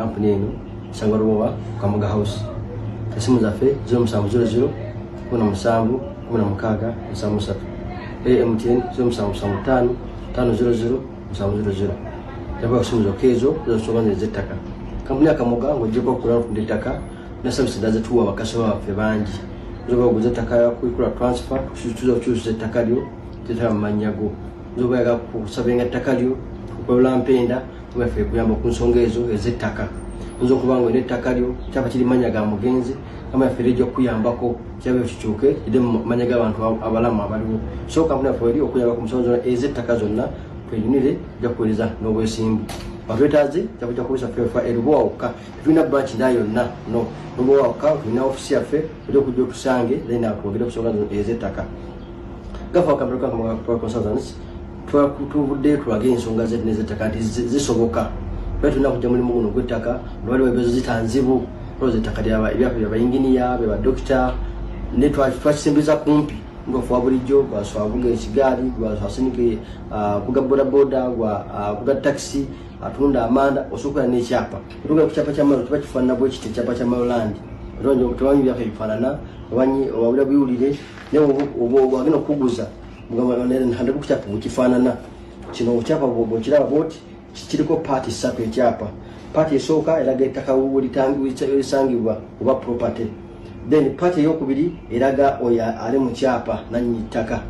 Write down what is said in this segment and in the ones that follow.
kampuni eno Sangwaruwa Kamuga House. Esimu zaffe 0700 17 16 73. MTN 0775 500 700. Yaba simu kezo zosobanze zettaka. Kampuni ya Kamuga ngojeko kula nditaka na service daze tuwa bakaso baffe bangi. Zoba kuzettaka yakukula transfer kuchuza ettaka lyo tetera manyago. Zoba yaga kusabenga ettaka lyo kukola mpenda tubafe kuyamba ku nsonga ezo ezettaka. Nzo kubanga ettaka lyo kyaba kiri manyaga mugenzi kama yaferejo kuyambako kyabe kichuke ide manyaga abantu abalama abaliwo. So kampuni afori okuyamba ku nsonga ezettaka zonna kwenire jakuweza n'obwesimbu. Batwetaze jakuja kuweza fefa eruboka tuna branch nayo no noboka tuna office yafe kujja kujja tusange then akwongera kusonga ezettaka. Gafa kampuni kwa consultants tuvudde tulage ensonga zettaka nti zisoboka. Batuna kujja mulimu guno gw'ettaka bali webezo zitanzibu roze ettaka ly'abayapya bayinginiya be ba doctor ne twakisembiza kumpi ngofu bulijjo gwaswabuga ekigaali gwaswasinike kuga boda kuga taxi atunda amanda osokola n'ekyapa tuga ku kyapa ky'amalo tubakifaanana bwe kiti kyapa kya Maryland ronjo tubanyi byaffe bifaanana wanyi wabula biwulire ne obwagino kuguza mugamba nende ku kyapa bukifaanana kino kyapa bwo kiraba boti kiriko party satu ekyapa party esooka eraga ettaka lisangibwa oba property. Then party eyokubiri eraga oya ali mu kyapa nanyi ttaka.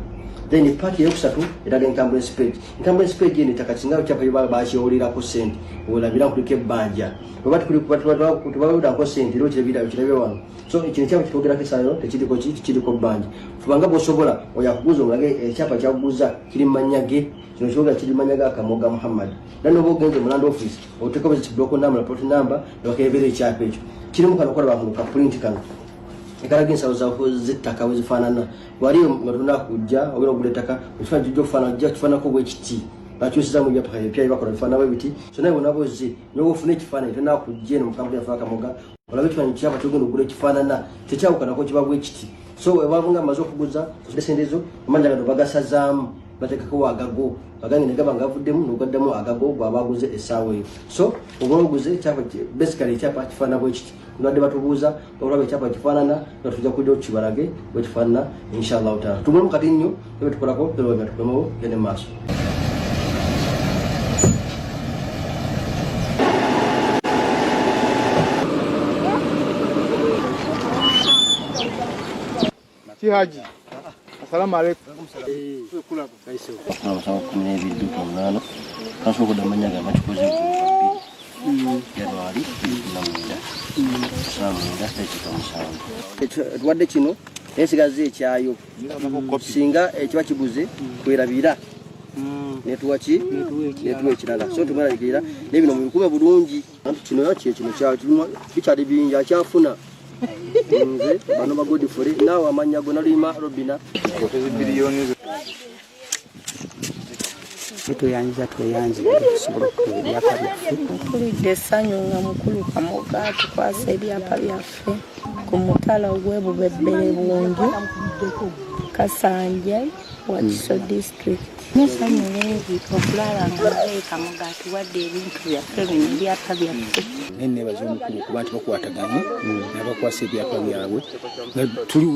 Then party eyokusatu eraga encumbrance page. Encumbrance page ni ttaka kingawo kyapa yobala bakyolera ku sente olabira kulike banja obati kuli kubatwala ko sente ro kirabira wano. So ekino kyapa kitogera kesalo tekiriko kiriko banja fubanga bosobola oya kuguza olage ekyapa kyaguza kiri manyage kino kyoga kiri manyaga Kamuga Muhammad nano bogenze mu land office oteko bezi block number plot number bakebere ekyapa ekyo kirimu kano kola bamu ka print kano ekaraga ensalo za zittaka wezifaanana waliyo ngatunda kujja obera okulettaka ekifaananyi kijja okufaanana kijja kifaananako bwekiti bakyusiza mu byapa ebipya bibakola bifaanana bwe biti so naye bonabozi n'obufuna ekifaananyi tonna kujja eno mu kampuni yafa Kamuga olabe ekifaananyi kyapa kyogenda okugula ekifaanana tekyawukanako kiba bwekiti so webavunga amaze okuguza sente ezo amanja gano bagasazaamu batekako agago bagange negaba ngavuddemu n'ogaddamu agago gwabaguze essaawa eyo. So obwoguze ekyapa basically ekyapa kifaanana bwekiti nabadde batubuuza olwaba ekyapa kifaanana nga tujja kujja okukibalage bwe kifaanana inshallah taala tumulemu kati nnyo ebe tukolako erobya tukomewo gende maaso. Haji assalamu alaikum. Kaiso sawa kumene bidu konano kaso ko damanya ga machikoze Januari na muda sawa muda tachika wadde kino esigaze ekyayo singa ekiba kibuze kwerabira netuwachi netuwe kirala so tumarabikira nebino mu bikube bulungi kino yakye kino kya bikyali binja kyafuna nze bano bagodi fori nawe amanya gona lima robina biliyoni tweyanza kusobola okukola ebyapa byaffe mpulidde essanyu nga mukulu Kamuga tukwasa ebyapa byaffe ku mutala ogw'Ebubebbere Bungi Kasanje Wakiso district n'essanyu leero okulaba nga Kamuga atuwadde ebintu byaffe bino ebyapa byaffe nenebaza omukulu kuba nti bakwataganye nabakwasa ebyapa byabwe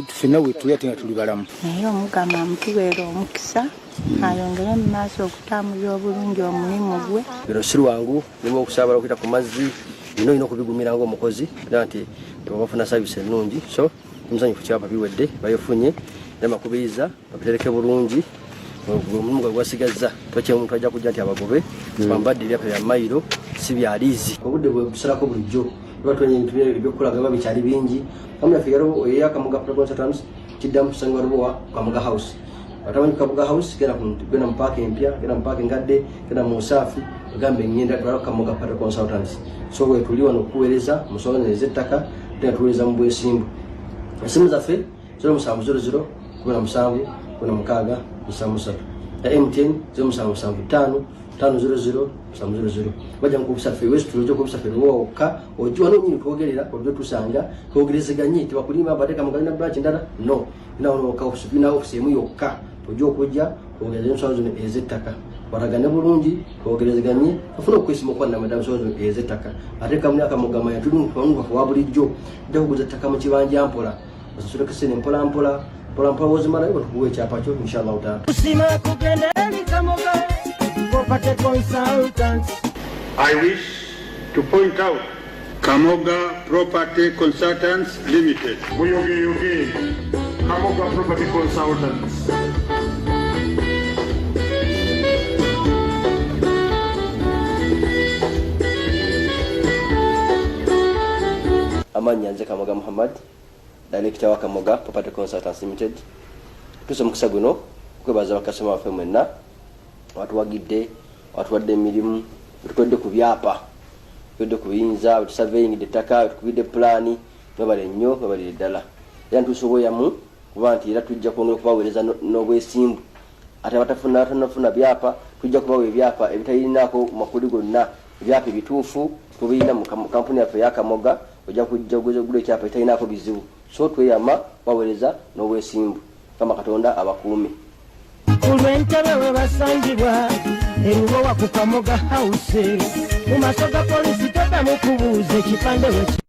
ffenna we tuli ate nga tuli balamu naye omugama amutubeera omukisa ayongere mu maaso okutambuza obulungi omulimu gwe. Biro sirwangu nimo okusabala okuyita ku mazzi bino ino kubigumira ng'omukozi era nti bafuna service ennungi so omusanyufu kyapa biwedde bayofunye namakubiriza babitereke bulungi omulimu gwe gwasigaza twakye omuntu ajja kujja nti abagobe bambadde ebyapa bya mayiro si byaliizi obudde bwe busalako bulijjo batwenye ebintu ebyokukolaga biba bikyali bingi kamu yaffe yalo eya Kamuga Consultants kiddamu Sangwaruwa Kamuga House atamanyi Kamuga House gena mpaka empya gena mpaka ngadde gena musafi gambe ngenda twala Kamuga Consultants so we tuliwa nokuweereza musonga ezettaka tena tuweereza mu bwesimbu esimu zaffe 0700 17 16 73 MTN 0775 500 700 bajja nkubusaffe wese tulojo kubusaffe woka ojiwa no nyini twogerera ojo tusanga twogerezeganye tibakulima bateka mugalina branch ndala no ina ono ka office emu yokka ojo kujja ogereza ensonga zino ezettaka baragane bulungi ogerezeganye afuna okwesima kwa na madam sozo ezetaka ate kamya kamugama ya tudun kwa bulijjo nda kuguza taka mu kibanja mpola osura kesene mpola mpola wozimala ibo tukuwe cyapa cyo inshallah utaha usima kugenda eli kamoga property consultants. I wish to point out Kamoga Property Consultants Limited. Buyoge Kamoga Property Consultants. Amanya nze Kamoga Muhammad, Director wa Kamoga Property Consultants Limited. Tusomukisa guno kwebaza bakasoma bafe mwenna watu wagidde watu wadde emirimu tukodde ku byapa tukodde ku biyinza surveying detaka tukubidde plani nobale nnyo nobale ddala era ntusoboyamu kuba nti era tujja kwongera kubaweereza n'obwesimbu ate abatafuna byapa tujja kubawa ebyapa ebitayinako makuli gonna ebyapa ebituufu tubiyina mu kampuni yaffe ya Kamoga ojja kujja ogula ekyapa etayinako bizibu so tweyama baweereza n'obwesimbu kama Katonda abakuume. Kulwentebe we basangibwa eruwa ku Kamoga House mu maso ga polisi todamu kubuuza ekipande we